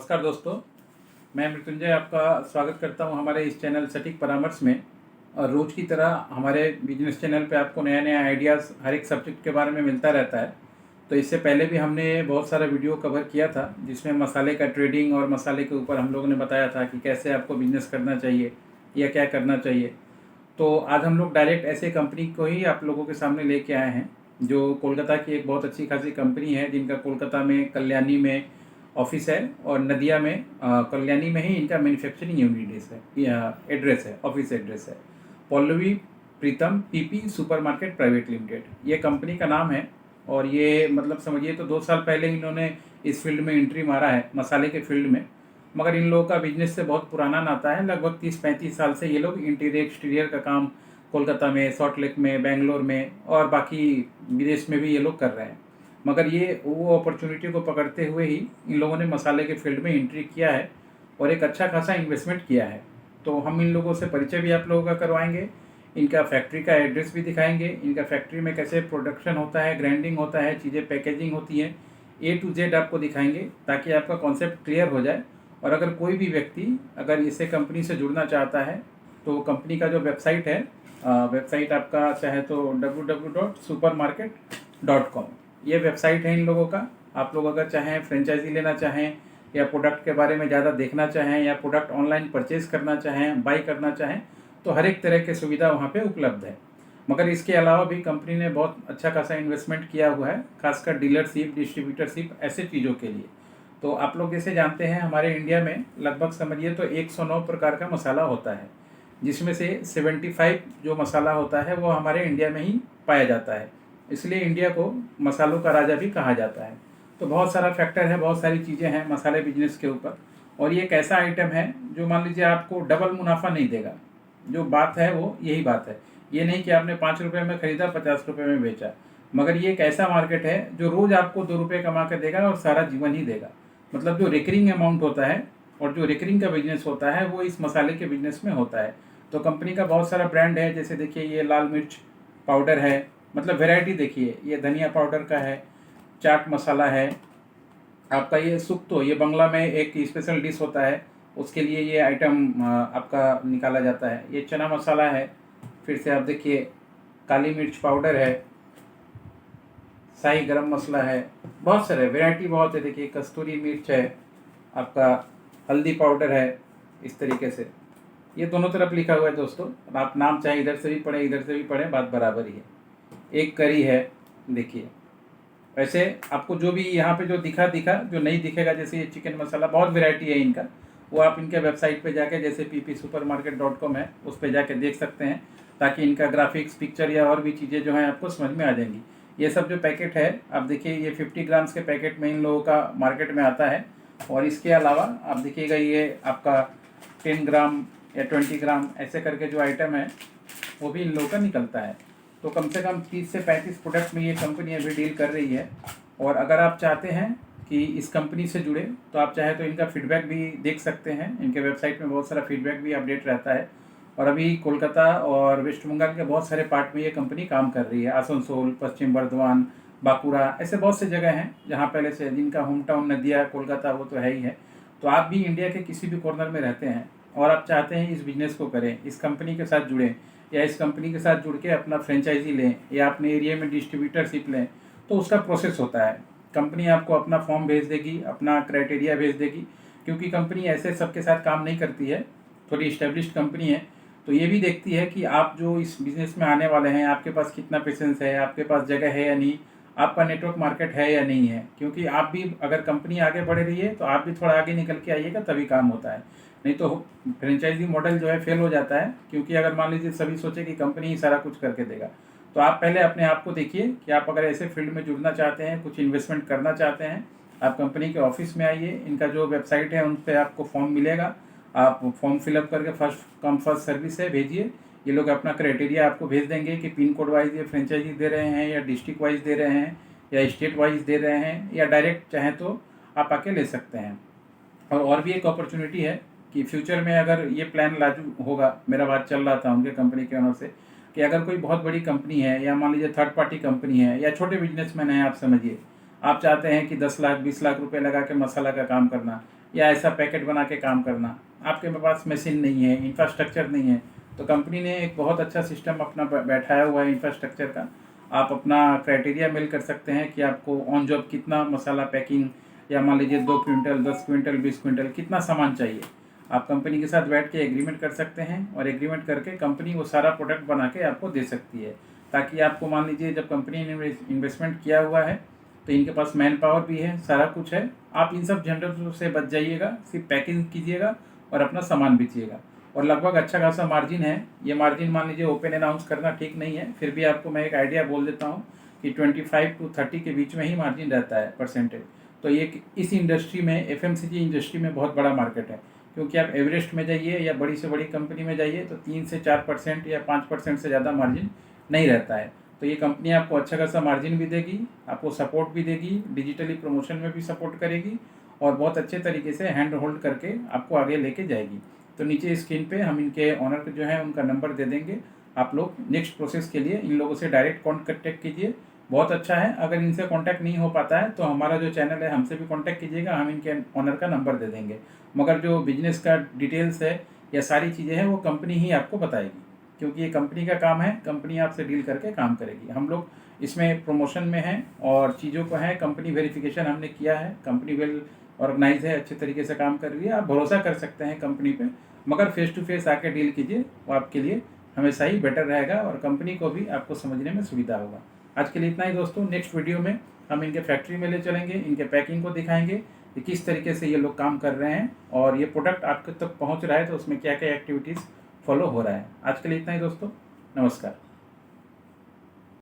नमस्कार दोस्तों, मैं मृत्युंजय आपका स्वागत करता हूं हमारे इस चैनल सटीक परामर्श में। और रोज़ की तरह हमारे बिजनेस चैनल पे आपको नया नया आइडियाज़ हर एक सब्जेक्ट के बारे में मिलता रहता है। तो इससे पहले भी हमने बहुत सारा वीडियो कवर किया था, जिसमें मसाले का ट्रेडिंग और मसाले के ऊपर हम लोगों ने बताया था कि कैसे आपको बिजनेस करना चाहिए या क्या करना चाहिए। तो आज हम लोग डायरेक्ट ऐसे कंपनी को ही आप लोगों के सामने लेके आए हैं, जो कोलकाता की एक बहुत अच्छी खासी कंपनी है, जिनका कोलकाता में कल्याणी में ऑफिस है और नदिया में कल्याणी में ही इनका मैन्युफैक्चरिंग यूनिट है या एड्रेस है, ऑफिस एड्रेस है। पल्लवी प्रीतम पीपी सुपरमार्केट प्राइवेट लिमिटेड ये कंपनी का नाम है। और ये मतलब समझिए तो 2 साल पहले इन्होंने इस फील्ड में एंट्री मारा है, मसाले के फील्ड में। मगर इन लोगों का बिजनेस से बहुत पुराना नाता है, लगभग 30-35 साल से ये लोग इंटीरियर एक्सटीरियर का काम कोलकाता में, सॉल्ट लेक में, बेंगलोर में और बाकी विदेश में भी ये लोग कर रहे हैं। मगर ये वो अपॉर्चुनिटी को पकड़ते हुए ही इन लोगों ने मसाले के फील्ड में एंट्री किया है और एक अच्छा खासा इन्वेस्टमेंट किया है। तो हम इन लोगों से परिचय भी आप लोगों का करवाएंगे, इनका फैक्ट्री का एड्रेस भी दिखाएंगे, इनका फैक्ट्री में कैसे प्रोडक्शन होता है, ग्राइंडिंग होता है, चीज़ें पैकेजिंग होती हैं, A to Z आपको दिखाएंगे ताकि आपका कॉन्सेप्ट क्लियर हो जाए। और अगर कोई भी व्यक्ति अगर इसे कंपनी से जुड़ना चाहता है तो कंपनी का जो वेबसाइट है, वेबसाइट आपका चाहे तो www.supermarket.com ये वेबसाइट है इन लोगों का। आप लोग अगर चाहें फ्रेंचाइजी लेना चाहें या प्रोडक्ट के बारे में ज़्यादा देखना चाहें या प्रोडक्ट ऑनलाइन परचेज़ करना चाहें, बाई करना चाहें, तो हर एक तरह की सुविधा वहाँ पे उपलब्ध है। मगर इसके अलावा भी कंपनी ने बहुत अच्छा खासा इन्वेस्टमेंट किया हुआ है, खासकर डीलरशिप, डिस्ट्रीब्यूटरशिप ऐसे चीज़ों के लिए। तो आप लोग जैसे जानते हैं हमारे इंडिया में लगभग समझिए तो 109 प्रकार का मसाला होता है, जिसमें से 75 जो मसाला होता है वो हमारे इंडिया में ही पाया जाता है। इसलिए इंडिया को मसालों का राजा भी कहा जाता है। तो बहुत सारा फैक्टर है, बहुत सारी चीज़ें हैं मसाले बिजनेस के ऊपर। और ये एक ऐसा आइटम है जो मान लीजिए आपको डबल मुनाफा नहीं देगा। जो बात है वो यही बात है, ये नहीं कि आपने 5 रुपये में ख़रीदा 50 रुपये में बेचा। मगर ये एक ऐसा मार्केट है जो रोज़ आपको 2 रुपये कमा के देगा और सारा जीवन ही देगा। मतलब जो रिकरिंग अमाउंट होता है और जो रिकरिंग का बिजनेस होता है वो इस मसाले के बिजनेस में होता है। तो कंपनी का बहुत सारा ब्रांड है, जैसे देखिए ये लाल मिर्च पाउडर है, मतलब वैरायटी देखिए, ये धनिया पाउडर का है, चाट मसाला है आपका, ये सुक्तो, ये बंगला में एक स्पेशल डिश होता है, उसके लिए ये आइटम आपका निकाला जाता है। ये चना मसाला है, फिर से आप देखिए काली मिर्च पाउडर है, शाही गरम मसाला है, बहुत सारे वैरायटी बहुत है। देखिए कस्तूरी मिर्च है, आपका हल्दी पाउडर है, इस तरीके से ये दोनों तरफ लिखा हुआ है दोस्तों। आप नाम चाहे इधर से भी पढ़ें इधर से भी पढ़ें, बात बराबर ही है। एक करी है, देखिए वैसे आपको जो भी यहाँ पे जो दिखा जो नहीं दिखेगा, जैसे ये चिकन मसाला, बहुत वैरायटी है इनका, वो आप इनके वेबसाइट पे जाके जैसे ppsupermarket.com है उस पे जाके देख सकते हैं, ताकि इनका ग्राफिक्स, पिक्चर या और भी चीज़ें जो हैं आपको समझ में आ जाएंगी। ये सब जो पैकेट है आप देखिए, ये 50 ग्राम्स के पैकेट में इन लोगों का मार्केट में आता है। और इसके अलावा आप देखिएगा ये आपका 10 ग्राम या 20 ग्राम ऐसे करके जो आइटम है वो भी इन लोगों का निकलता है। तो कम से कम 30 से 35 प्रोडक्ट में ये कंपनी अभी डील कर रही है। और अगर आप चाहते हैं कि इस कंपनी से जुड़े तो आप चाहे तो इनका फीडबैक भी देख सकते हैं, इनके वेबसाइट में बहुत सारा फीडबैक भी अपडेट रहता है। और अभी कोलकाता और वेस्ट बंगाल के बहुत सारे पार्ट में ये कंपनी काम कर रही है, आसनसोल, पश्चिम बर्धमान, बांकुड़ा, ऐसे बहुत से जगह हैं जहाँ पहले से, जिनका होम टाउन नदिया कोलकाता वो तो है ही है। तो आप भी इंडिया के किसी भी कॉर्नर में रहते हैं और आप चाहते हैं इस बिज़नेस को करें, इस कंपनी के साथ जुड़ें या इस कंपनी के साथ जुड़ के अपना फ्रेंचाइजी लें या अपने एरिया में डिस्ट्रीब्यूटरशिप लें, तो उसका प्रोसेस होता है। कंपनी आपको अपना फॉर्म भेज देगी, अपना क्राइटेरिया भेज देगी, क्योंकि कंपनी ऐसे सबके साथ काम नहीं करती है, थोड़ी इस्टेब्लिश्ड कंपनी है। तो ये भी देखती है कि आप जो इस बिज़नेस में आने वाले हैं, आपके पास कितना पेशेंस है, आपके पास जगह है या नहीं, आपका नेटवर्क मार्केट है या नहीं है। क्योंकि आप भी अगर कंपनी आगे बढ़ रही है तो आप भी थोड़ा आगे निकल के आइएगा, तभी काम होता है। नहीं तो फ्रेंचाइजी मॉडल जो है फेल हो जाता है, क्योंकि अगर मान लीजिए सभी सोचे कि कंपनी ही सारा कुछ करके देगा। तो आप पहले अपने आप को देखिए कि आप अगर ऐसे फील्ड में जुड़ना चाहते हैं, कुछ इन्वेस्टमेंट करना चाहते हैं, आप कंपनी के ऑफिस में आइए। इनका जो वेबसाइट है उन पर आपको फॉर्म मिलेगा, आप फॉर्म फिलअप करके फर्स्ट कम फर्स्ट सर्विस है भेजिए। ये लोग अपना क्राइटेरिया आपको भेज देंगे कि पिन कोड वाइज ये फ्रेंचाइजी दे रहे हैं या डिस्ट्रिक्ट वाइज दे रहे हैं या स्टेट वाइज दे रहे हैं, या डायरेक्ट चाहें तो आप आके ले सकते हैं। और भी एक अपॉर्चुनिटी है कि फ्यूचर में अगर ये प्लान लागू होगा, मेरा बात चल रहा था उनके कंपनी के ओनर से, कि अगर कोई बहुत बड़ी कंपनी है या मान लीजिए थर्ड पार्टी कंपनी है या छोटे बिजनेसमैन हैं, आप समझिए, आप चाहते हैं कि 10 लाख 20 लाख रुपए लगा के मसाला का काम करना, या ऐसा पैकेट बना के काम करना। आपके पास मशीन नहीं है, इंफ्रास्ट्रक्चर नहीं है, तो कंपनी ने एक बहुत अच्छा सिस्टम अपना बैठाया हुआ है इंफ्रास्ट्रक्चर का। आप अपना क्राइटेरिया मेल कर सकते हैं कि आपको ऑन जॉब कितना मसाला पैकिंग, या मान लीजिए 2 क्विंटल, 10 क्विंटल, 20 क्विंटल कितना सामान चाहिए। आप कंपनी के साथ बैठ के एग्रीमेंट कर सकते हैं और एग्रीमेंट करके कंपनी वो सारा प्रोडक्ट बना के आपको दे सकती है, ताकि आपको मान लीजिए जब कंपनी ने इन्वेस्टमेंट किया हुआ है तो इनके पास मैन पावर भी है, सारा कुछ है। आप इन सब झंझटों से बच जाइएगा, सिर्फ पैकिंग कीजिएगा और अपना सामान बेचिएगा, और लगभग अच्छा खासा मार्जिन है। ये मार्जिन मान लीजिए ओपन अनाउंस करना ठीक नहीं है, फिर भी आपको मैं एक आइडिया बोल देता हूँ कि 25 to 30 के बीच में ही मार्जिन रहता है परसेंटेज। तो ये इस इंडस्ट्री में, एफएमसीजी इंडस्ट्री में बहुत बड़ा मार्केट है, क्योंकि आप एवरेस्ट में जाइए या बड़ी से बड़ी कंपनी में जाइए तो 3 से 4% या 5% से ज़्यादा मार्जिन नहीं रहता है। तो ये कंपनी आपको अच्छा खासा मार्जिन भी देगी, आपको सपोर्ट भी देगी, डिजिटली प्रमोशन में भी सपोर्ट करेगी, और बहुत अच्छे तरीके से हैंड होल्ड करके आपको आगे लेके जाएगी। तो नीचे स्क्रीन पे हम इनके ऑनर जो है उनका नंबर दे देंगे। आप लोग नेक्स्ट प्रोसेस के लिए इन लोगों से डायरेक्ट कॉन्टेक्ट कीजिए, बहुत अच्छा है। अगर इनसे कांटेक्ट नहीं हो पाता है तो हमारा जो चैनल है हमसे भी कांटेक्ट कीजिएगा, हम इनके ऑनर का नंबर दे देंगे। मगर जो बिजनेस का डिटेल्स है या सारी चीज़ें हैं वो कंपनी ही आपको बताएगी, क्योंकि ये कंपनी का काम है, कंपनी आपसे डील करके काम करेगी। हम लोग इसमें प्रमोशन में हैं और चीज़ों को है, कंपनी वेरिफिकेशन हमने किया है, कंपनी वेल ऑर्गेनाइज है, अच्छे तरीके से काम कर रही है, आप भरोसा कर सकते हैं कंपनी पे। मगर फेस टू फेस आके डील कीजिए, वो आपके लिए हमेशा ही बेटर रहेगा और कंपनी को भी आपको समझने में सुविधा होगा। आज के लिए इतना ही दोस्तों। नेक्स्ट वीडियो में हम इनके फैक्ट्री में ले चलेंगे, इनके पैकिंग को दिखाएंगे कि किस तरीके से ये लोग काम कर रहे हैं, और ये प्रोडक्ट आपके तक पहुंच रहा है तो उसमें क्या क्या एक्टिविटीज़ फॉलो हो रहा है। आज के लिए इतना ही दोस्तों, नमस्कार।